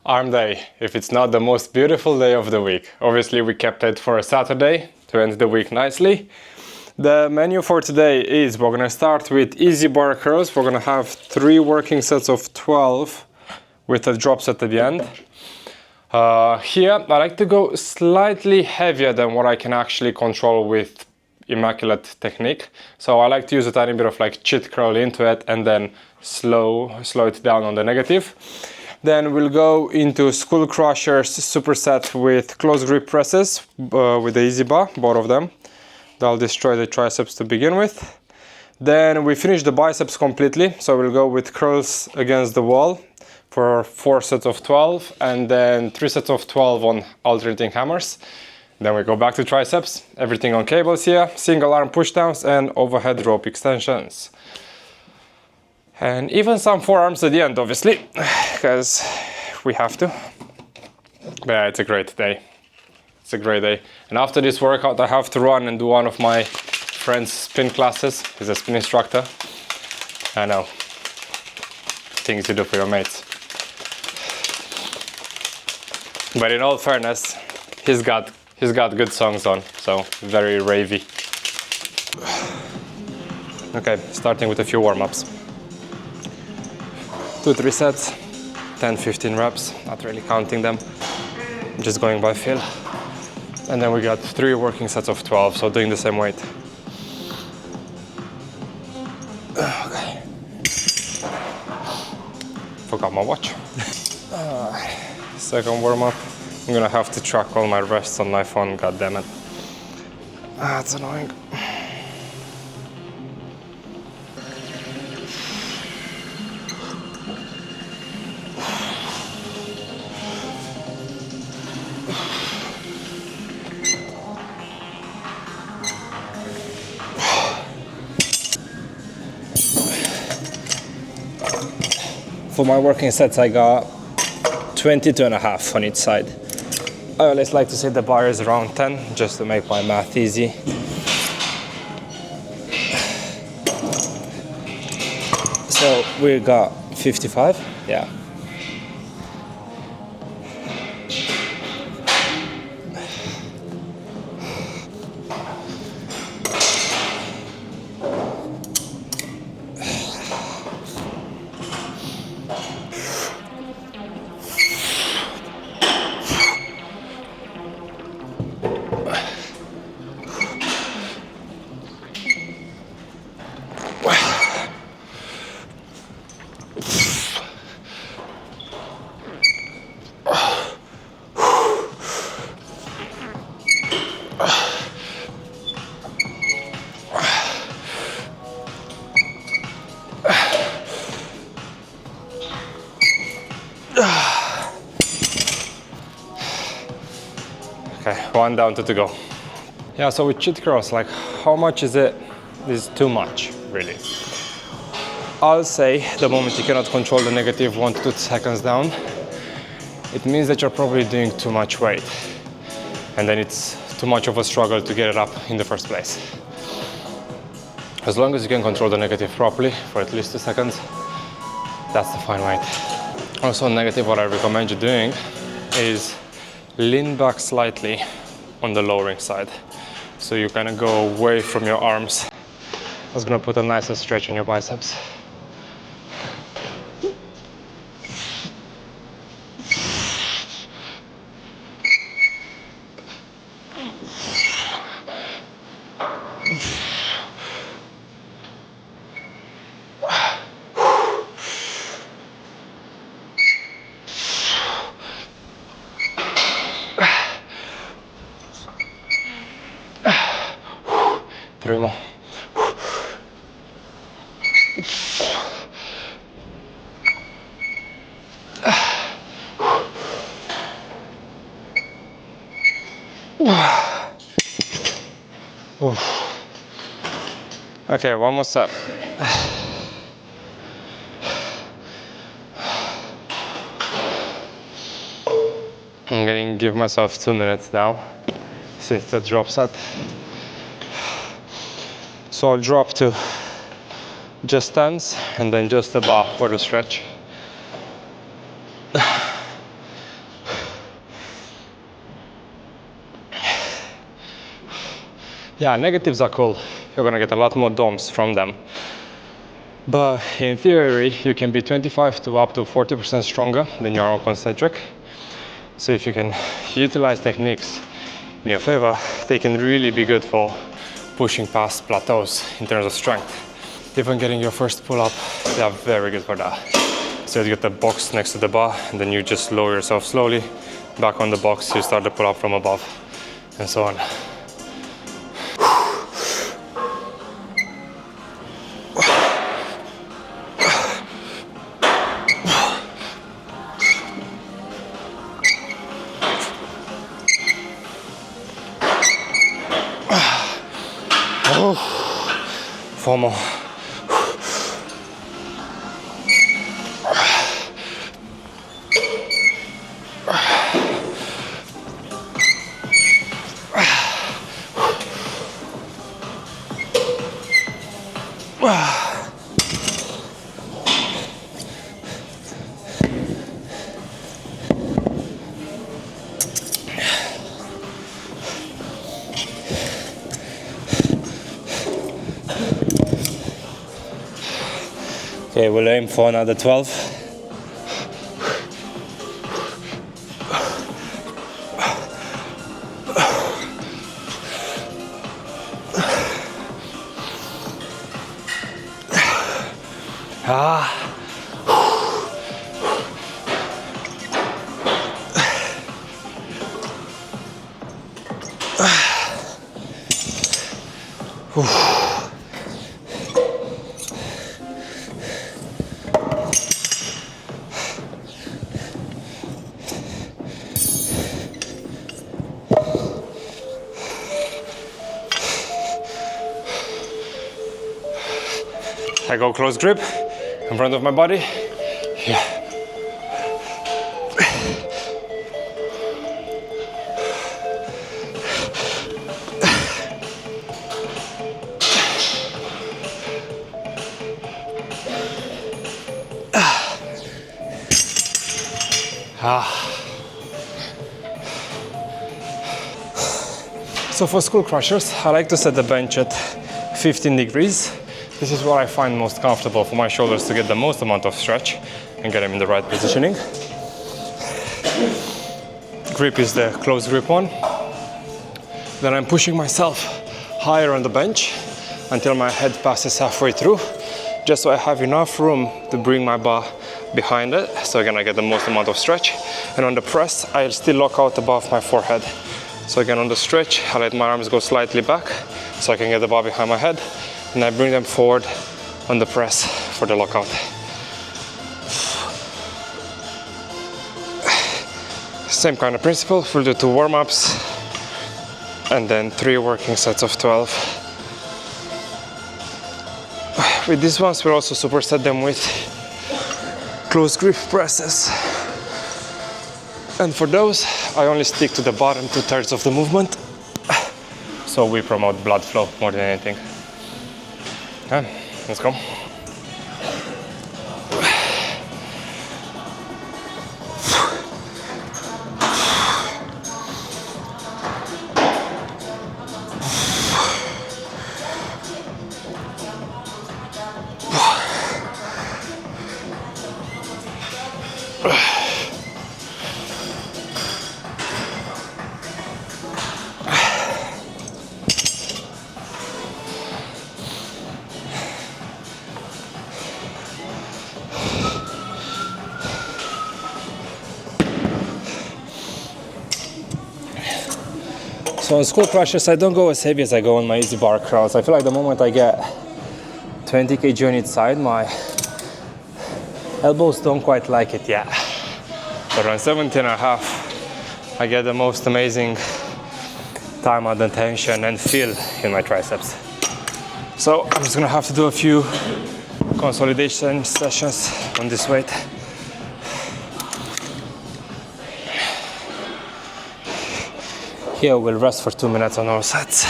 Arm day, if it's not the most beautiful day of the week. Obviously we kept it for a Saturday to end the week nicely. The menu for today is we're gonna start with easy bar curls. We're gonna have 3 working sets of 12 with a drop set at the end. Here I like to go slightly heavier than what I can actually control with immaculate technique. So I like to use a tiny bit of like cheat curl into it and then slow it down on the negative. Then we'll go into Skull Crushers superset with close grip presses with the easy bar, both of them. That'll destroy the triceps to begin with. Then we finish the biceps completely, so we'll go with curls against the wall for 4 sets of 12 and then 3 sets of 12 on alternating hammers. Then we go back to triceps, everything on cables here, single arm pushdowns and overhead rope extensions. And even some forearms at the end, obviously, because we have to. But yeah, it's a great day. It's a great day. And after this workout, I have to run and do one of my friend's spin classes. He's a spin instructor. I know. Things to do for your mates. But in all fairness, he's got good songs on, so very ravey. Okay, starting with a few warm-ups. 2-3 sets, 10-15 reps, not really counting them, just going by feel. And then we got 3 working sets of 12, so doing the same weight. Okay. Forgot my watch. Second warm-up. I'm gonna have to track all my rests on my phone, god damn it. That's annoying. For my working sets, I got 22.5 on each side. I always like to say the bar is around 10, just to make my math easy. So we got 55, yeah. Okay, 1 down, 2 to go. Yeah, so with cheat curls, like how much is it? Is too much, really. I'll say the moment you cannot control the negative 1 to 2 seconds down, it means that you're probably doing too much weight. And then it's too much of a struggle to get it up in the first place. As long as you can control the negative properly for at least 2 seconds, that's the fine weight. Also negative, what I recommend you doing is lean back slightly on the lowering side. So you kind of go away from your arms. That's gonna put a nicer stretch on your biceps. Three more. Okay, one more set. I'm gonna give myself 2 minutes now since the drop set. So I'll drop to just stands and then just a bar for the stretch. Yeah, negatives are cool. You're gonna get a lot more DOMs from them. But in theory, you can be 25 to up to 40% stronger than your own concentric. So if you can utilize techniques in your favor, they can really be good for pushing past plateaus in terms of strength. Even getting your first pull-up, they are very good for that. So you get the box next to the bar, and then you just lower yourself slowly back on the box. You start the pull-up from above, and so on. Oh, 4 more. Okay, we'll aim for another 12. I go close grip in front of my body. Yeah. So for skull crushers, I like to set the bench at 15 degrees. This is where I find most comfortable for my shoulders to get the most amount of stretch and get them in the right positioning. Grip is the close grip one. Then I'm pushing myself higher on the bench until my head passes halfway through, just so I have enough room to bring my bar behind it, so again I get the most amount of stretch. And on the press, I'll still lock out above my forehead. So again on the stretch, I let my arms go slightly back so I can get the bar behind my head, and I bring them forward on the press for the lockout. Same kind of principle, we'll do 2 warm-ups and then 3 working sets of 12. With these ones, we'll also superset them with close grip presses. And for those, I only stick to the bottom 2/3 of the movement. So we promote blood flow more than anything. Okay, let's go. So on skull crushers, I don't go as heavy as I go on my easy bar curls. I feel like the moment I get 20 kg on each side, my elbows don't quite like it yet. But on 17.5, I get the most amazing time under tension and feel in my triceps. So I'm just gonna have to do a few consolidation sessions on this weight. Here we'll rest for 2 minutes on all sets.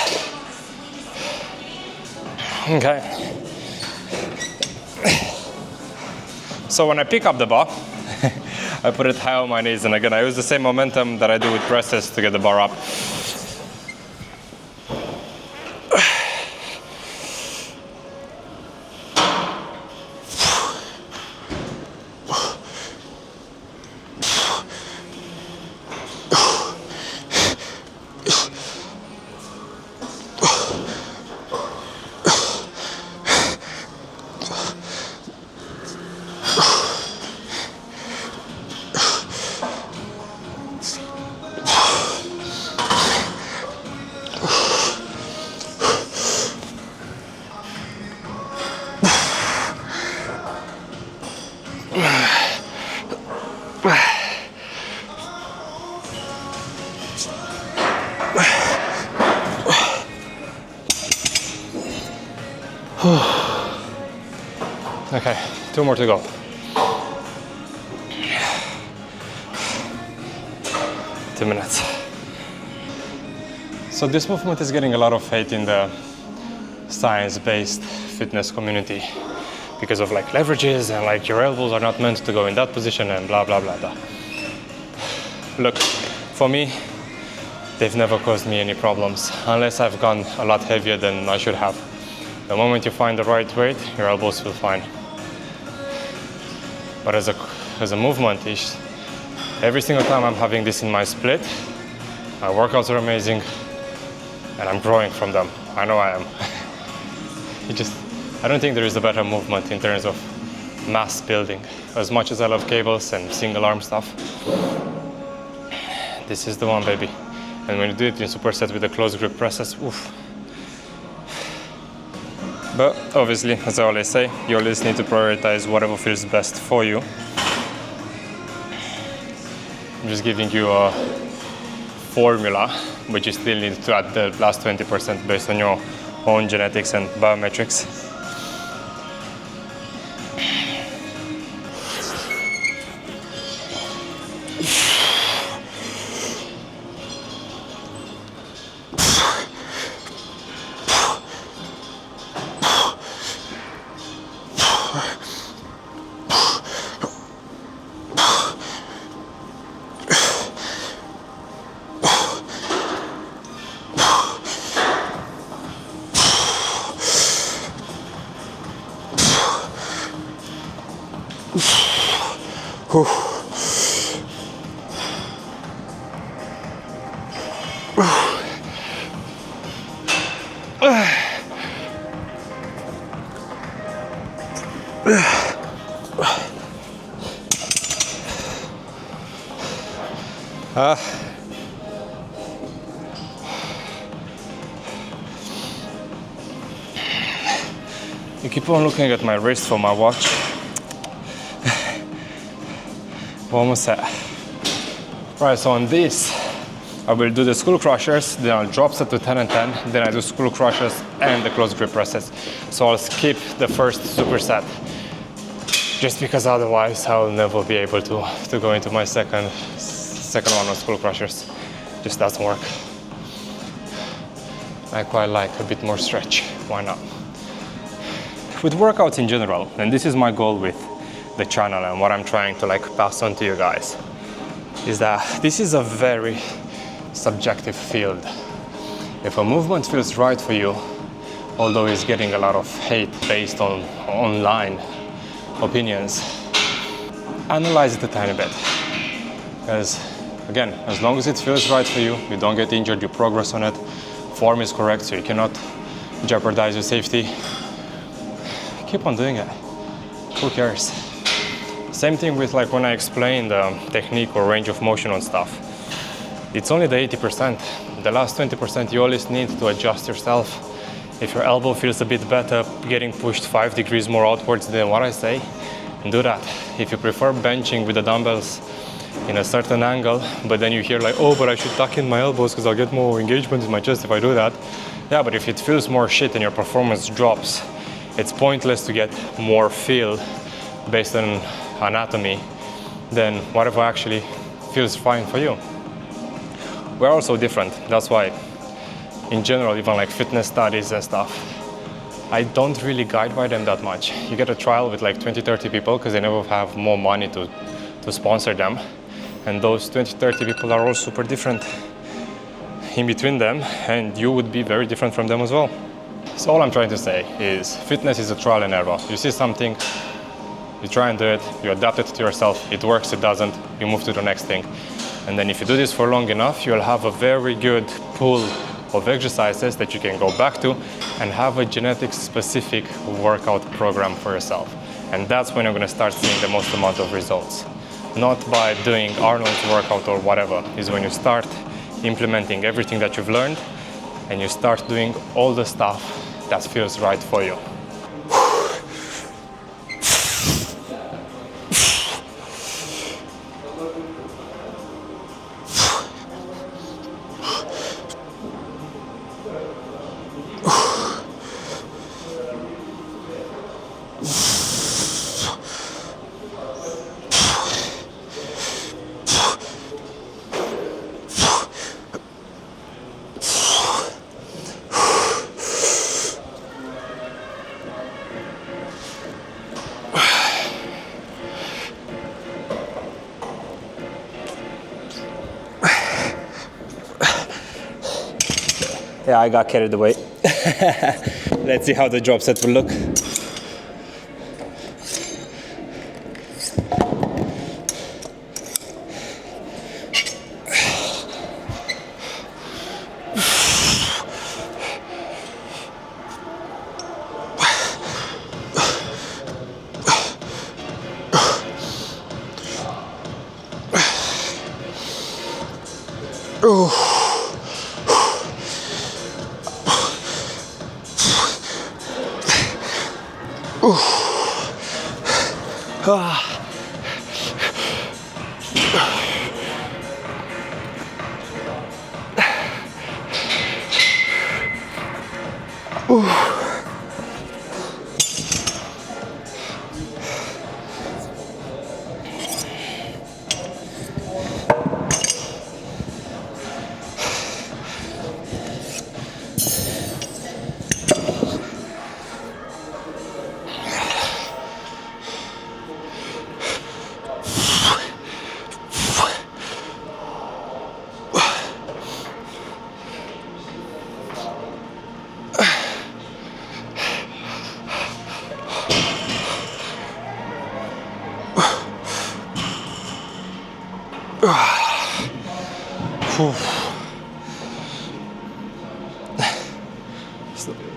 Okay. So when I pick up the bar, I put it high on my knees, and again I use the same momentum that I do with presses to get the bar up. Okay, 2 more to go. Two minutes. So this movement is getting a lot of hate in the science-based fitness community because of like leverages and like your elbows are not meant to go in that position and blah blah blah blah. Look, for me, they've never caused me any problems unless I've gone a lot heavier than I should have. The moment you find the right weight, your elbows feel fine. But as a movement, every single time I'm having this in my split, my workouts are amazing and I'm growing from them. I know I am. I don't think there is a better movement in terms of mass building. As much as I love cables and single arm stuff, this is the one, baby. And when you do it in superset with the close grip presses, oof. But obviously, as I always say, you always need to prioritize whatever feels best for you. I'm just giving you a formula, but you still need to add the last 20% based on your own genetics and biometrics. You keep on looking at my wrist for my watch. We're almost set. Right, so on this, I will do the skull crushers, then I'll drop set to 10 and 10, then I do skull crushers and the close grip presses. So I'll skip the first superset, just because otherwise I'll never be able to go into my second one on skull crushers. Just doesn't work. I quite like a bit more stretch, why not? With workouts in general, and this is my goal with the channel and what I'm trying to like pass on to you guys, is that this is a very subjective field. If a movement feels right for you, although it's getting a lot of hate based on online opinions, analyze it a tiny bit. Because again, as long as it feels right for you, you don't get injured, you progress on it, form is correct, so you cannot jeopardize your safety, keep on doing it. Who cares? Same thing with like when I explain the technique or range of motion on stuff. It's only the 80%. The last 20% you always need to adjust yourself. If your elbow feels a bit better, getting pushed 5 degrees more outwards than what I say, do that. If you prefer benching with the dumbbells in a certain angle, but then you hear like, oh, but I should tuck in my elbows because I'll get more engagement in my chest if I do that. Yeah, but if it feels more shit and your performance drops, it's pointless to get more feel based on anatomy than whatever actually feels fine for you. We're all so different. That's why, in general, even like fitness studies and stuff, I don't really guide by them that much. You get a trial with like 20-30 people because they never have more money to sponsor them. And those 20-30 people are all super different in between them, and you would be very different from them as well. So all I'm trying to say is fitness is a trial and error. You see something, you try and do it, you adapt it to yourself, it works, it doesn't, you move to the next thing. And then if you do this for long enough, you'll have a very good pool of exercises that you can go back to and have a genetic specific workout program for yourself. And that's when you're going to start seeing the most amount of results. Not by doing Arnold's workout or whatever, is when you start implementing everything that you've learned and you start doing all the stuff that feels right for you. Yeah, I got carried away. Let's see how the drop set will look.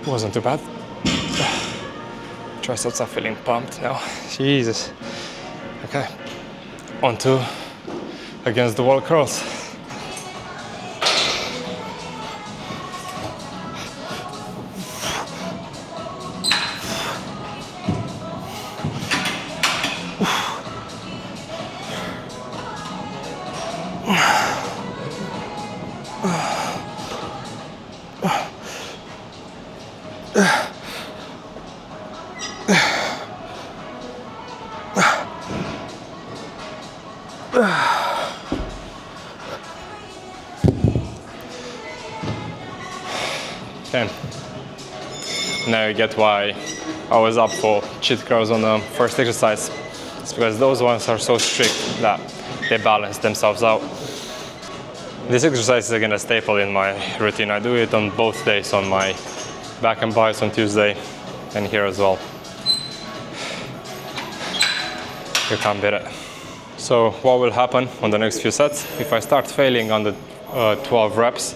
Wasn't too bad. Triceps are feeling pumped now. Jesus. Okay. On to against the wall curls. Okay. Now you get why I was up for cheat curls on the first exercise. It's because those ones are so strict that they balance themselves out. This exercise is again a staple in my routine. I do it on both days, on my back and biceps on Tuesday and here as well. You can't beat it. So what will happen on the next few sets? If I start failing on the 12 reps,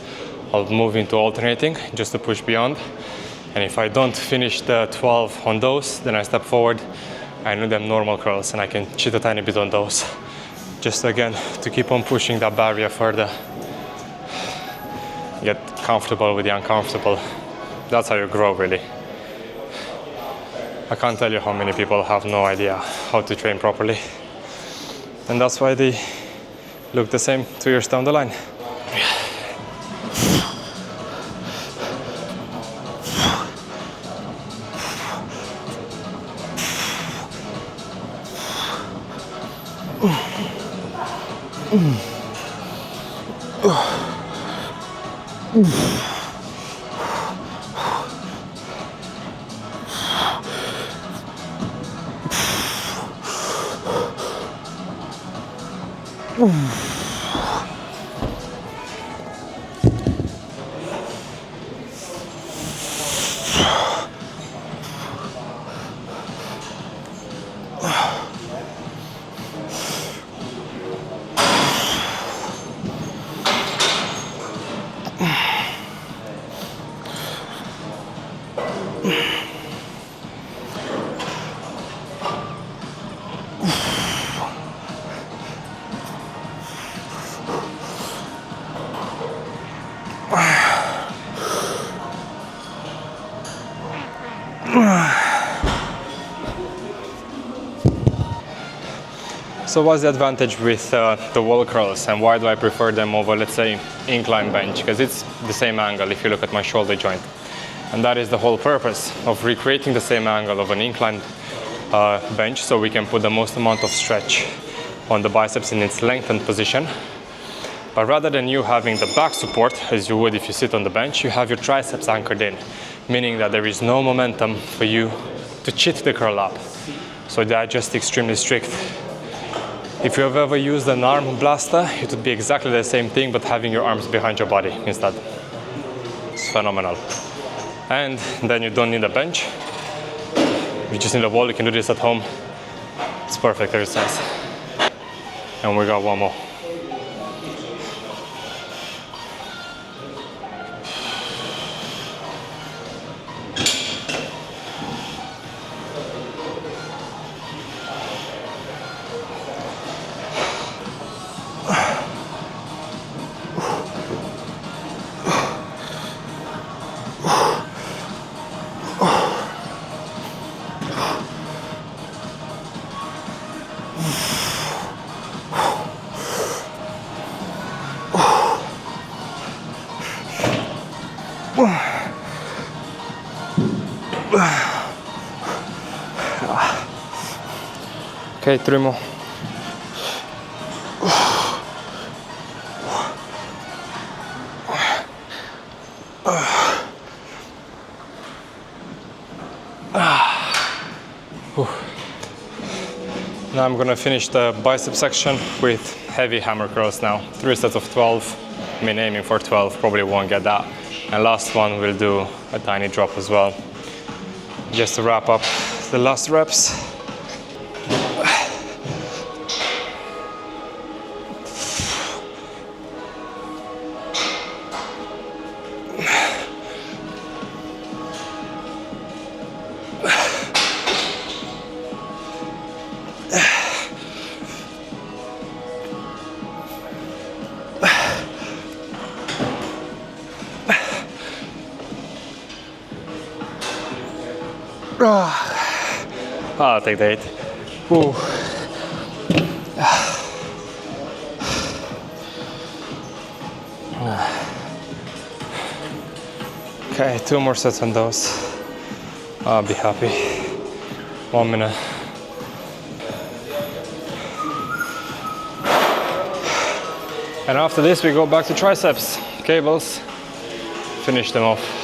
I'll move into alternating just to push beyond. And if I don't finish the 12 on those, then I step forward. I do them normal curls and I can cheat a tiny bit on those. Just again, to keep on pushing that barrier further. Get comfortable with the uncomfortable. That's how you grow, really. I can't tell you how many people have no idea how to train properly. And that's why they look the same 2 years down the line. So what's the advantage with the wall curls and why do I prefer them over, let's say, incline bench? Because it's the same angle if you look at my shoulder joint. And that is the whole purpose of recreating the same angle of an incline bench so we can put the most amount of stretch on the biceps in its lengthened position. But rather than you having the back support, as you would if you sit on the bench, you have your triceps anchored in, meaning that there is no momentum for you to cheat the curl up. So they are just extremely strict. If you have ever used an arm blaster, it would be exactly the same thing, but having your arms behind your body instead. It's phenomenal. And then you don't need a bench. You just need a wall. You can do this at home. It's perfect exercise. And we got one more. Okay, 3 more. Now I'm gonna finish the bicep section with heavy hammer curls now. 3 sets of 12. I mean, aiming for 12, probably won't get that. And last one, we'll do a tiny drop as well. Just to wrap up the last reps. I'll take the 8. Ooh. Okay, 2 more sets on those. I'll be happy. 1 minute. And after this, we go back to triceps, cables, finish them off.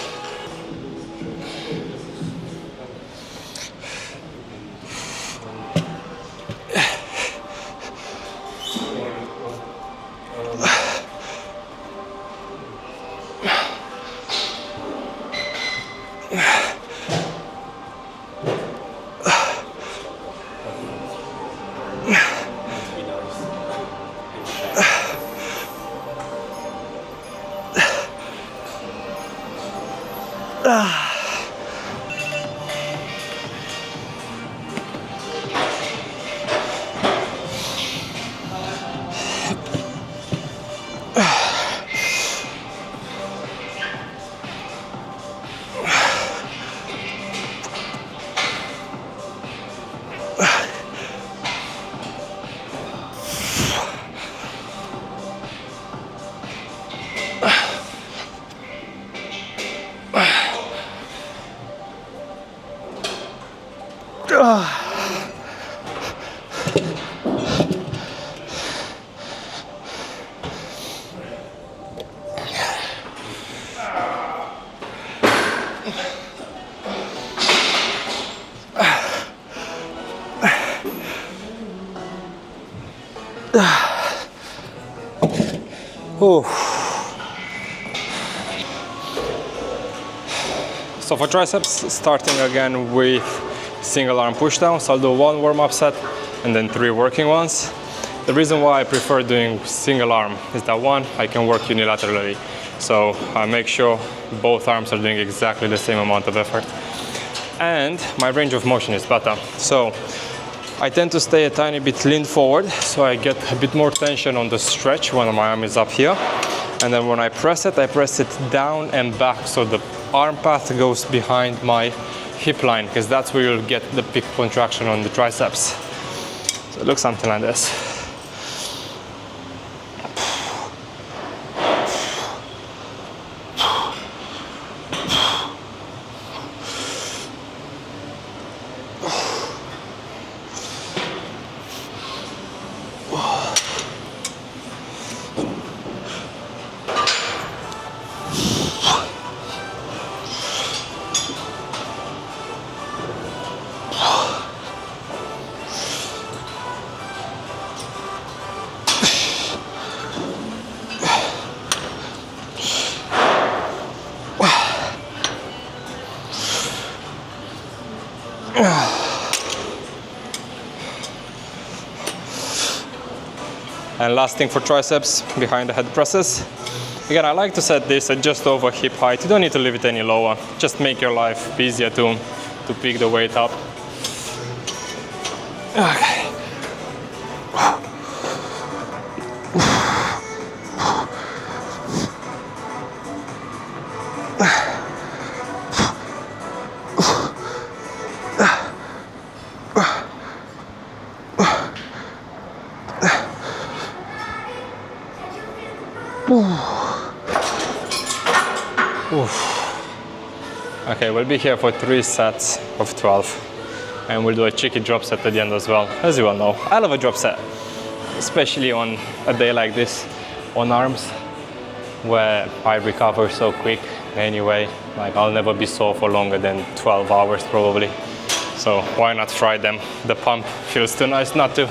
So for triceps, starting again with single arm pushdowns, I'll do 1 warm-up set and then 3 working ones. The reason why I prefer doing single arm is that 1, I can work unilaterally. So I make sure both arms are doing exactly the same amount of effort. And my range of motion is better. So I tend to stay a tiny bit leaned forward, so I get a bit more tension on the stretch when my arm is up here. And then when I press it down and back, so the arm path goes behind my hip line, because that's where you'll get the big contraction on the triceps. So it looks something like this. And last thing for triceps, behind the head presses. Again, I like to set this at just over hip height. You don't need to leave it any lower. Just make your life easier to pick the weight up. Okay. Okay, we'll be here for 3 sets of 12, and we'll do a cheeky drop set at the end as well. As you all know, I love a drop set, especially on a day like this on arms, where I recover so quick anyway. Like, I'll never be sore for longer than 12 hours probably. So why not try them? The pump feels too nice not to.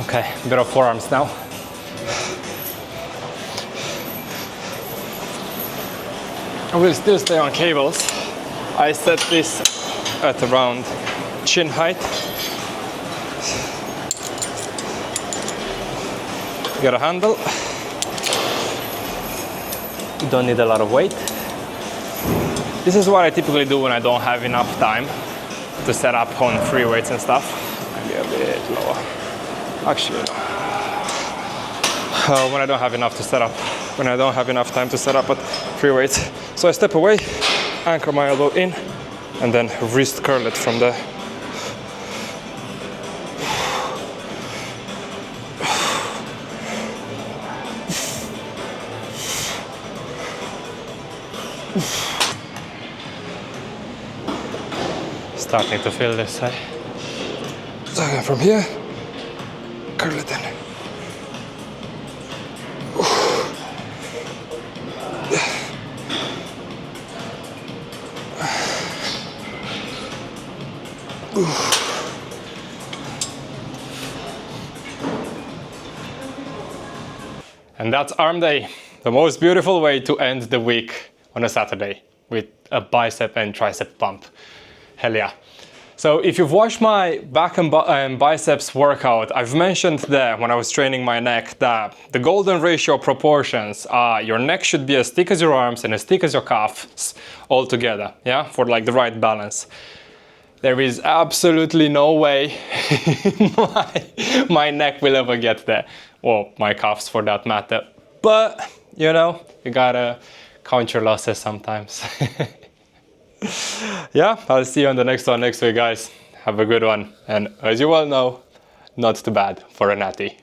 Okay, a bit of forearms now. I will still stay on cables. I set this at around chin height. Get a handle. You don't need a lot of weight. This is what I typically do when I don't have enough time to set up on free weights and stuff. Maybe a bit lower. Actually, no. When I don't have enough to set up. When I don't have enough time to set up at free weights. So I step away, anchor my elbow in, and then wrist curl it from there. Starting to feel this, eh? So from here, curl it in. And that's arm day, the most beautiful way to end the week on a Saturday with a bicep and tricep pump. Hell yeah. So if you've watched my back and biceps workout, I've mentioned there when I was training my neck that the golden ratio proportions are your neck should be as thick as your arms and as thick as your calves all together, yeah, for like the right balance. There is absolutely no way my neck will ever get there, or my calves for that matter. But, you know, you gotta count your losses sometimes. Yeah, I'll see you on the next one next week, guys. Have a good one. And as you well know, not too bad for a natty.